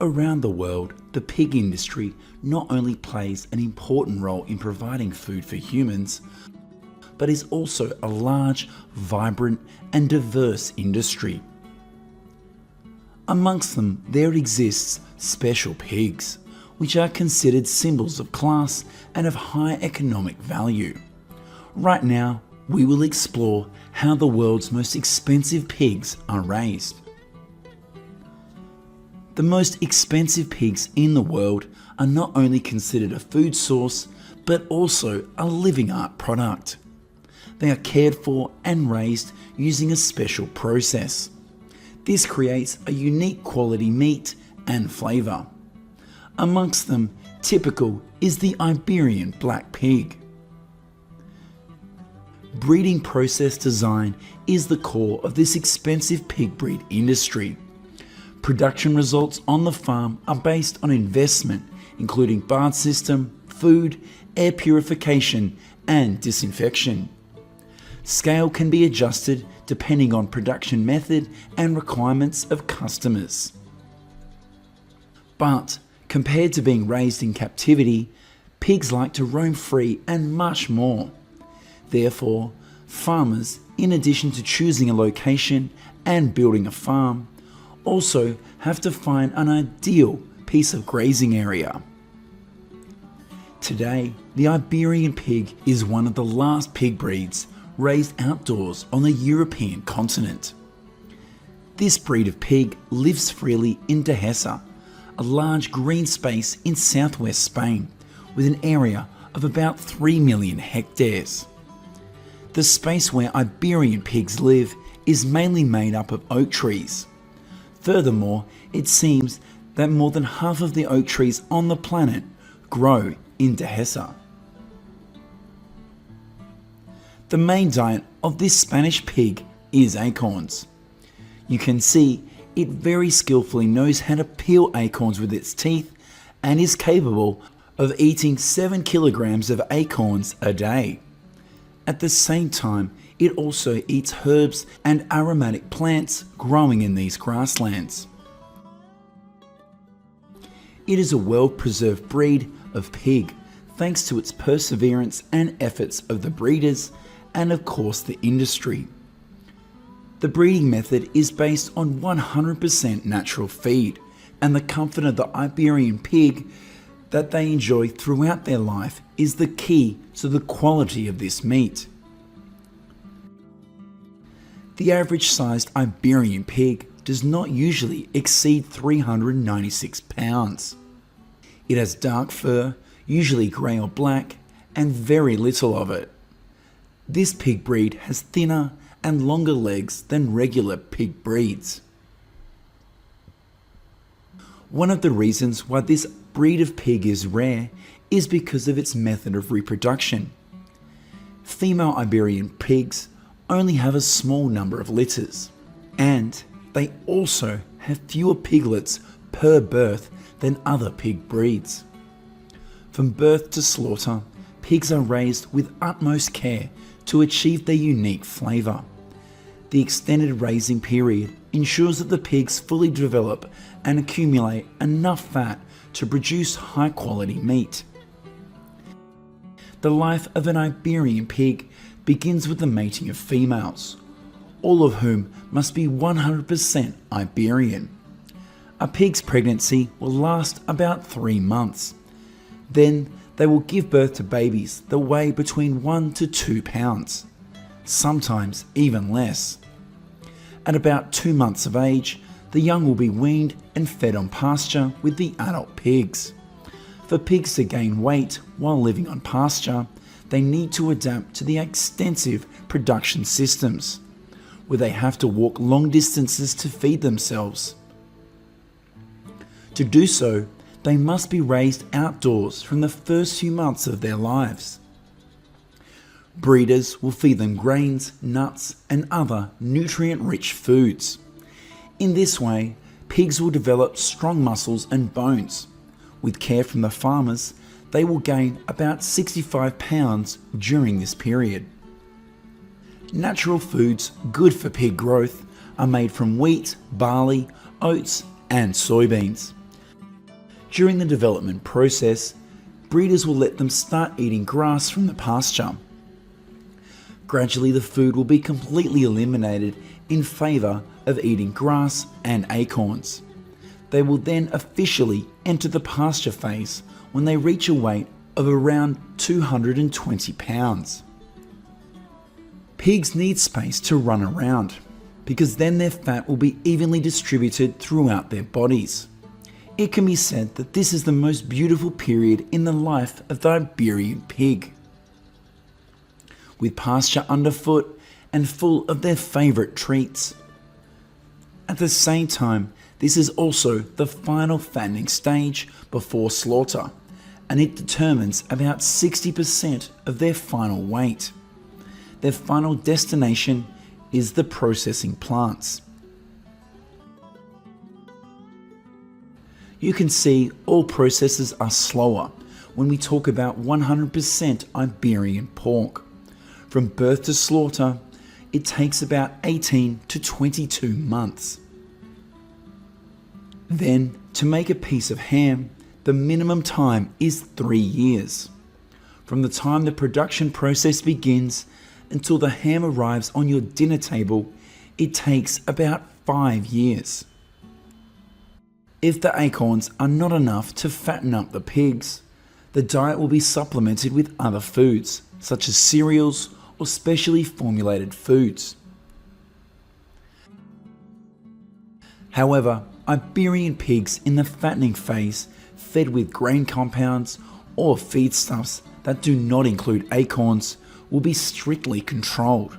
Around the world, the pig industry not only plays an important role in providing food for humans, but is also a large, vibrant and diverse industry. Amongst them, there exists special pigs, which are considered symbols of class and of high economic value. Right now, we will explore how the world's most expensive pigs are raised. The most expensive pigs in the world are not only considered a food source, but also a living art product. They are cared for and raised using a special process. This creates a unique quality meat and flavour. Amongst them, typical is the Iberian black pig. Breeding process design is the core of this expensive pig breed industry. Production results on the farm are based on investment, including barn system, food, air purification, and disinfection. Scale can be adjusted depending on production method and requirements of customers. But compared to being raised in captivity, pigs like to roam free and much more. Therefore, farmers, in addition to choosing a location and building a farm, also have to find an ideal piece of grazing area. Today, the Iberian pig is one of the last pig breeds raised outdoors on the European continent. This breed of pig lives freely in Dehesa, a large green space in southwest Spain with an area of about 3 million hectares. The space where Iberian pigs live is mainly made up of oak trees. Furthermore, it seems that more than half of the oak trees on the planet grow in Dehesa. The main diet of this Spanish pig is acorns. You can see it very skillfully knows how to peel acorns with its teeth and is capable of eating 7 kilograms of acorns a day. At the same time, it also eats herbs and aromatic plants growing in these grasslands. It is a well-preserved breed of pig, thanks to its perseverance and efforts of the breeders and of course the industry. The breeding method is based on 100% natural feed and the comfort of the Iberian pig that they enjoy throughout their life is the key to the quality of this meat. The average sized Iberian pig does not usually exceed 396 pounds. It has dark fur, usually grey or black, and very little of it. This pig breed has thinner and longer legs than regular pig breeds. One of the reasons why this breed of pig is rare is because of its method of reproduction. Female Iberian pigs only have a small number of litters, and they also have fewer piglets per birth than other pig breeds. From birth to slaughter, pigs are raised with utmost care to achieve their unique flavour. The extended raising period ensures that the pigs fully develop and accumulate enough fat to produce high quality meat. The life of an Iberian pig begins with the mating of females, all of whom must be 100% Iberian. A pig's pregnancy will last about 3 months. Then they will give birth to babies that weigh between 1 to 2 pounds, sometimes even less. At about 2 months of age, the young will be weaned and fed on pasture with the adult pigs. For pigs to gain weight while living on pasture, they need to adapt to the extensive production systems, where they have to walk long distances to feed themselves. To do so, they must be raised outdoors from the first few months of their lives. Breeders will feed them grains, nuts, and other nutrient-rich foods. In this way, pigs will develop strong muscles and bones. With care from the farmers, they will gain about 65 pounds during this period. Natural foods good for pig growth are made from wheat, barley, oats, and soybeans. During the development process, breeders will let them start eating grass from the pasture. Gradually, the food will be completely eliminated in favour of eating grass and acorns. They will then officially enter the pasture phase when they reach a weight of around 220 pounds. Pigs need space to run around because then their fat will be evenly distributed throughout their bodies. It can be said that this is the most beautiful period in the life of the Iberian pig. With pasture underfoot and full of their favourite treats. At the same time, this is also the final fattening stage before slaughter, and it determines about 60% of their final weight. Their final destination is the processing plants. You can see all processes are slower when we talk about 100% Iberian pork. From birth to slaughter, it takes about 18 to 22 months. Then, to make a piece of ham, the minimum time is 3 years. From the time the production process begins until the ham arrives on your dinner table, it takes about 5 years. If the acorns are not enough to fatten up the pigs, the diet will be supplemented with other foods, such as cereals or specially formulated foods. However, Iberian pigs in the fattening phase fed with grain compounds or feedstuffs that do not include acorns will be strictly controlled.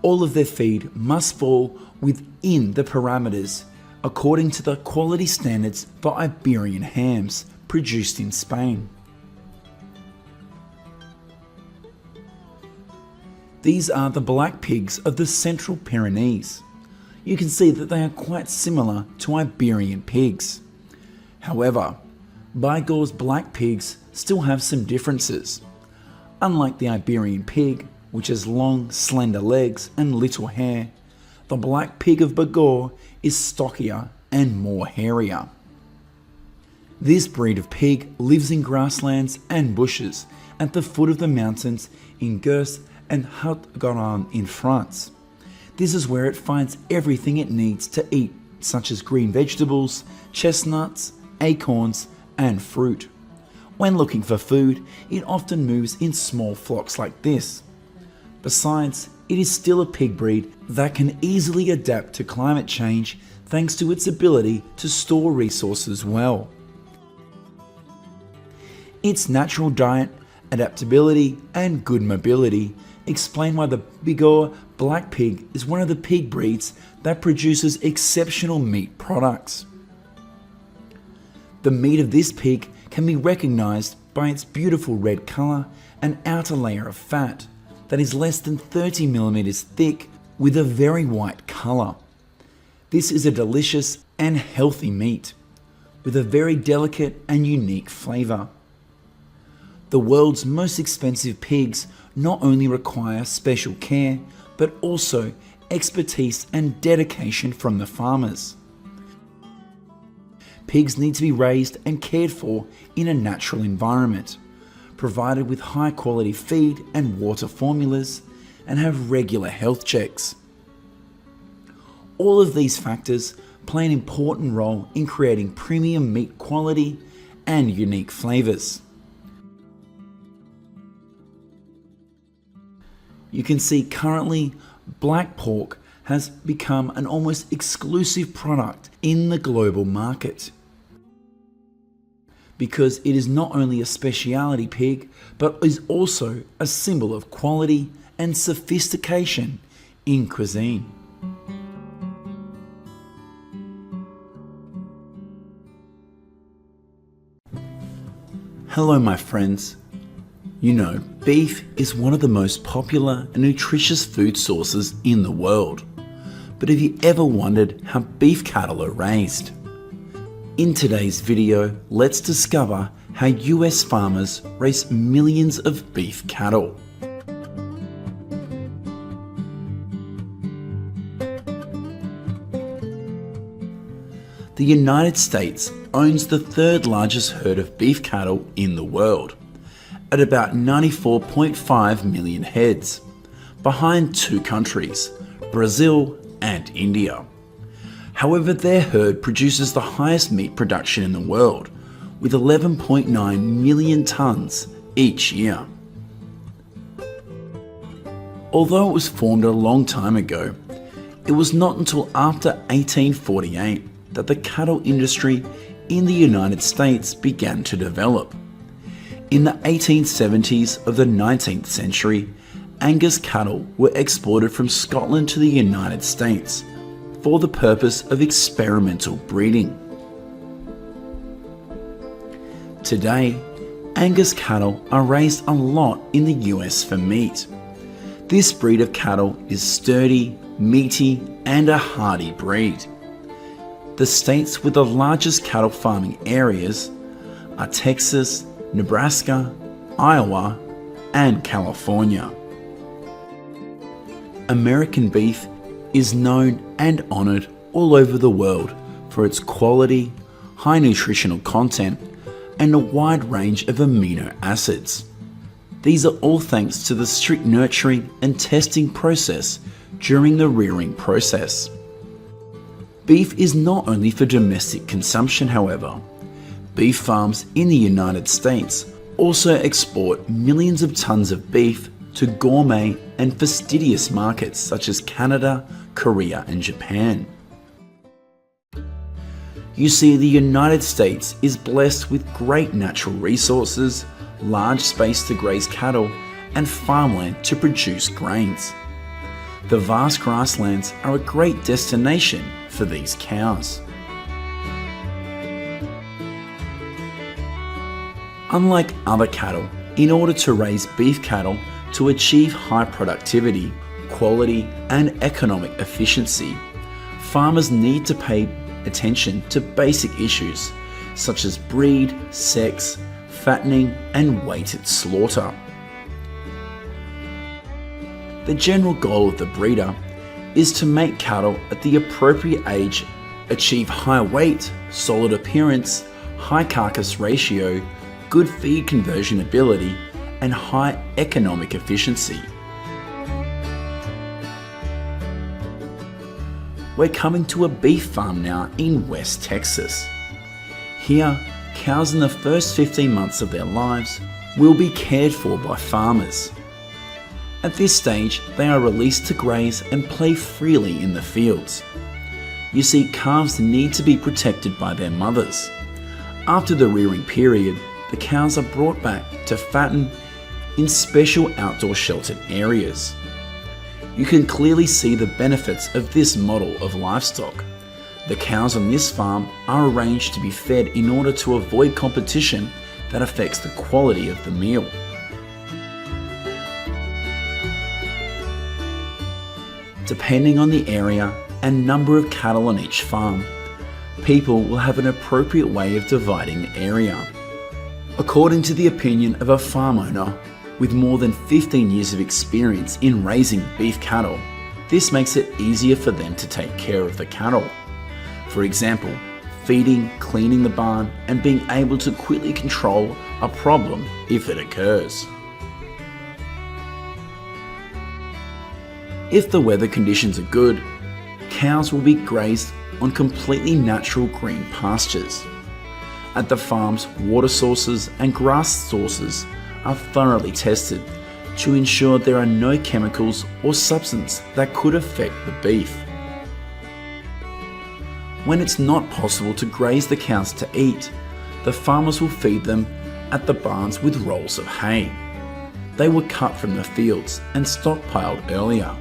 All of their feed must fall within the parameters according to the quality standards for Iberian hams produced in Spain. These are the black pigs of the Central Pyrenees. You can see that they are quite similar to Iberian pigs. However, Bigorre's black pigs still have some differences. Unlike the Iberian pig, which has long, slender legs and little hair, the black pig of Bigorre is stockier and more hairier. This breed of pig lives in grasslands and bushes at the foot of the mountains in Gers and Haute-Garonne in France. This is where it finds everything it needs to eat, such as green vegetables, chestnuts, acorns, and fruit. When looking for food, it often moves in small flocks like this. Besides, it is still a pig breed that can easily adapt to climate change thanks to its ability to store resources well. Its natural diet, adaptability, and good mobility explain why the Bigorre black pig is one of the pig breeds that produces exceptional meat products. The meat of this pig can be recognized by its beautiful red color and outer layer of fat that is less than 30 millimeters thick with a very white color. This is a delicious and healthy meat with a very delicate and unique flavor. The world's most expensive pigs not only require special care, but also expertise and dedication from the farmers. Pigs need to be raised and cared for in a natural environment, provided with high quality feed and water formulas, and have regular health checks. All of these factors play an important role in creating premium meat quality and unique flavors. You can see currently black pork has become an almost exclusive product in the global market because it is not only a specialty pig but is also a symbol of quality and sophistication in cuisine. Hello my friends. You know, beef is one of the most popular and nutritious food sources in the world. But have you ever wondered how beef cattle are raised? In today's video, let's discover how US farmers raise millions of beef cattle. the United States owns the third largest herd of beef cattle in the world, at about 94.5 million heads, behind two countries, Brazil and India. However, their herd produces the highest meat production in the world, with 11.9 million tonnes each year. Although it was formed a long time ago, it was not until after 1848 that the cattle industry in the United States began to develop. In the 1870s of the 19th century, Angus cattle were exported from Scotland to the United States for the purpose of experimental breeding. Today, Angus cattle are raised a lot in the US for meat. This breed of cattle is sturdy, meaty, and a hardy breed. The states with the largest cattle farming areas are Texas, Nebraska, Iowa, and California. American beef is known and honoured all over the world for its quality, high nutritional content, and a wide range of amino acids. These are all thanks to the strict nurturing and testing process during the rearing process. Beef is not only for domestic consumption, however. Beef farms in the United States also export millions of tons of beef to gourmet and fastidious markets such as Canada, Korea, and Japan. You see, the United States is blessed with great natural resources, large space to graze cattle, and farmland to produce grains. The vast grasslands are a great destination for these cows. Unlike other cattle, in order to raise beef cattle to achieve high productivity, quality, and economic efficiency, farmers need to pay attention to basic issues such as breed, sex, fattening, and weight at slaughter. The general goal of the breeder is to make cattle at the appropriate age achieve high weight, solid appearance, high carcass ratio, good feed conversion ability, and high economic efficiency. We're coming to a beef farm now in West Texas. Here, cows in the first 15 months of their lives will be cared for by farmers. At this stage, they are released to graze and play freely in the fields. You see, calves need to be protected by their mothers. After the rearing period, the cows are brought back to fatten in special outdoor sheltered areas. You can clearly see the benefits of this model of livestock. The cows on this farm are arranged to be fed in order to avoid competition that affects the quality of the meal. Depending on the area and number of cattle on each farm, people will have an appropriate way of dividing the area. According to the opinion of a farm owner with more than 15 years of experience in raising beef cattle, this makes it easier for them to take care of the cattle. For example, feeding, cleaning the barn, and being able to quickly control a problem if it occurs. If the weather conditions are good, cows will be grazed on completely natural green pastures. At the farms, water sources and grass sources are thoroughly tested to ensure there are no chemicals or substances that could affect the beef. When it's not possible to graze the cows to eat, the farmers will feed them at the barns with rolls of hay. They were cut from the fields and stockpiled earlier.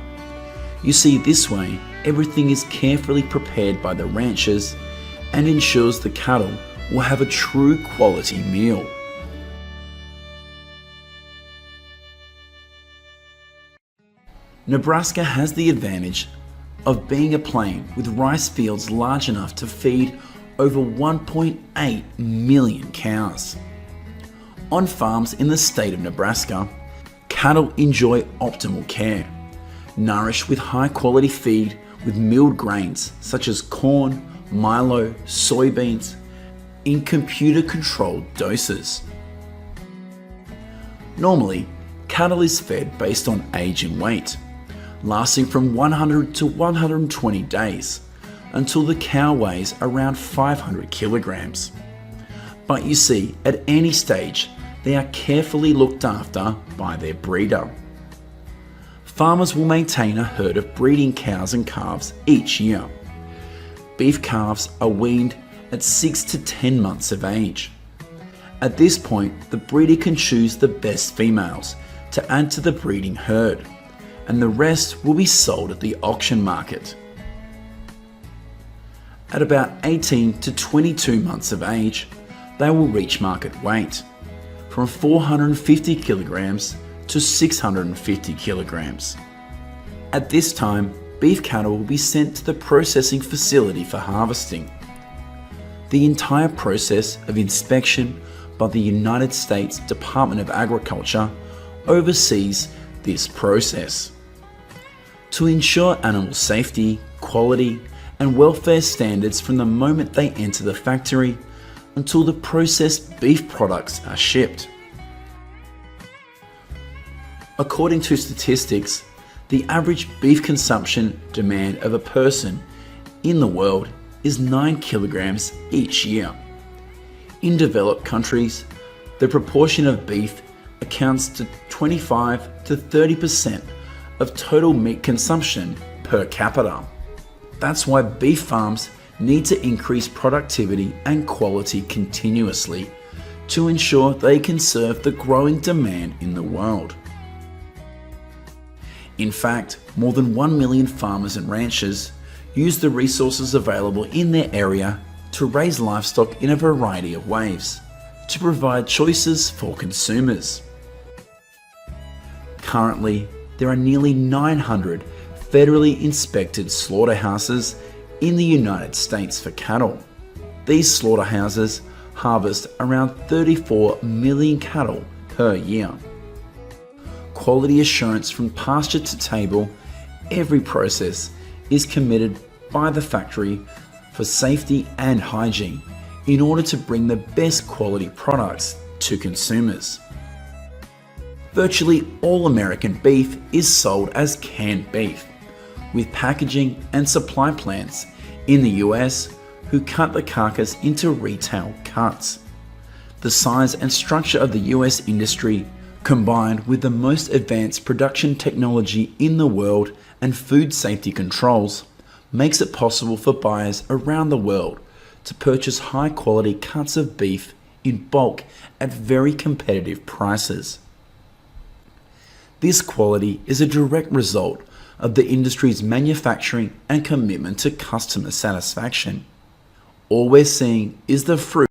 You see, this way, everything is carefully prepared by the ranchers and ensures the cattle will have a true quality meal. Nebraska has the advantage of being a plain with rice fields large enough to feed over 1.8 million cows. On farms in the state of Nebraska, cattle enjoy optimal care, nourished with high quality feed with milled grains such as corn, milo, soybeans in computer-controlled doses. Normally, cattle is fed based on age and weight, lasting from 100 to 120 days until the cow weighs around 500 kilograms. But you see, at any stage, they are carefully looked after by their breeder. Farmers will maintain a herd of breeding cows and calves each year. Beef calves are weaned at 6 to 10 months of age. At this point, the breeder can choose the best females to add to the breeding herd, and the rest will be sold at the auction market. At about 18 to 22 months of age, they will reach market weight, from 450 kilograms to 650 kilograms. At this time, beef cattle will be sent to the processing facility for harvesting. The entire process of inspection by the United States Department of Agriculture oversees this process. To ensure animal safety, quality, and welfare standards from the moment they enter the factory until the processed beef products are shipped. According to statistics, the average beef consumption demand of a person in the world is 9 kilograms each year. In developed countries, the proportion of beef accounts to 25 to 30% of total meat consumption per capita. That's why beef farms need to increase productivity and quality continuously to ensure they can serve the growing demand in the world. In fact, more than 1 million farmers and ranchers use the resources available in their area to raise livestock in a variety of ways, to provide choices for consumers. Currently, there are nearly 900 federally inspected slaughterhouses in the United States for cattle. These slaughterhouses harvest around 34 million cattle per year. Quality assurance from pasture to table, every process is committed by the factory for safety and hygiene in order to bring the best quality products to consumers. Virtually all American beef is sold as canned beef, with packaging and supply plants in the US who cut the carcass into retail cuts. The size and structure of the US industry, combined with the most advanced production technology in the world and food safety controls, makes it possible for buyers around the world to purchase high quality cuts of beef in bulk at very competitive prices. This quality is a direct result of the industry's manufacturing and commitment to customer satisfaction. All we're seeing is the fruit